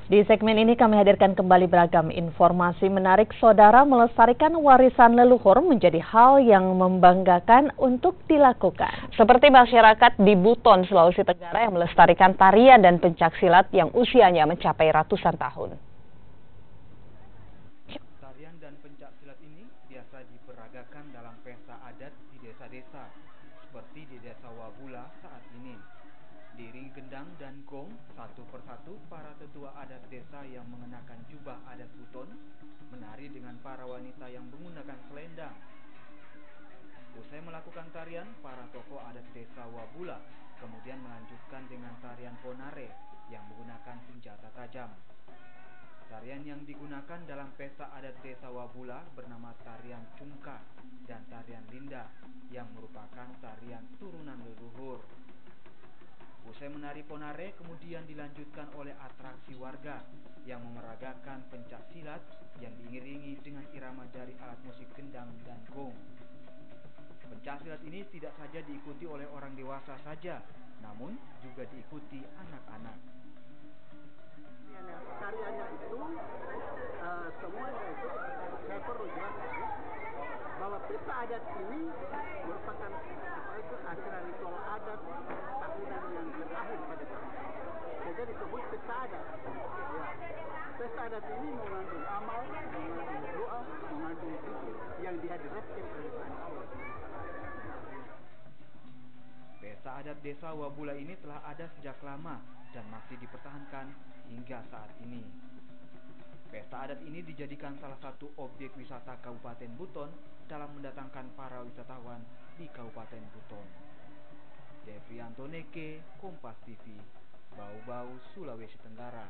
Di segmen ini kami hadirkan kembali beragam informasi menarik. Saudara, melestarikan warisan leluhur menjadi hal yang membanggakan untuk dilakukan. Seperti masyarakat di Buton, Sulawesi Tenggara yang melestarikan tarian dan pencaksilat yang usianya mencapai ratusan tahun. Tarian dan pencaksilat ini biasa diperagakan dalam pesta adat di desa-desa, seperti di Desa Wabula saat ini. Diiringi gendang dan gong, satu persatu para tetua adat desa yang mengenakan jubah adat Buton menari dengan para wanita yang menggunakan selendang. Usai melakukan tarian, para tokoh adat desa Wabula kemudian melanjutkan dengan tarian ponare yang menggunakan senjata tajam. Tarian yang digunakan dalam pesta adat desa Wabula bernama tarian cungka dan tarian linda yang merupakan tarian turunan leluhur. Usai menari ponare kemudian dilanjutkan oleh atraksi warga yang memeragakan pencaksilat yang diiringi dengan irama dari alat musik gendang dan gong. Pencaksilat ini tidak saja diikuti oleh orang dewasa saja, namun juga diikuti anak-anak. Tariannya itu semuanya itu saya perlu jelaskan bahwa pesta adat ini merupakan acara ritual adat tahunan yang terakhir pada tahun. Jadi disebut pesta adat. Ya. Pesta adat ini mengandung amal, mengandung doa, mengandung zikir yang dihadirkan oleh Allah. Pesta adat desa Wabula ini telah ada sejak lama dan masih dipertahankan hingga saat ini. Pesta adat ini dijadikan salah satu objek wisata Kabupaten Buton dalam mendatangkan para wisatawan di Kabupaten Buton. Devrianto Neke, Kompas TV, Bau-Bau, Sulawesi Tenggara.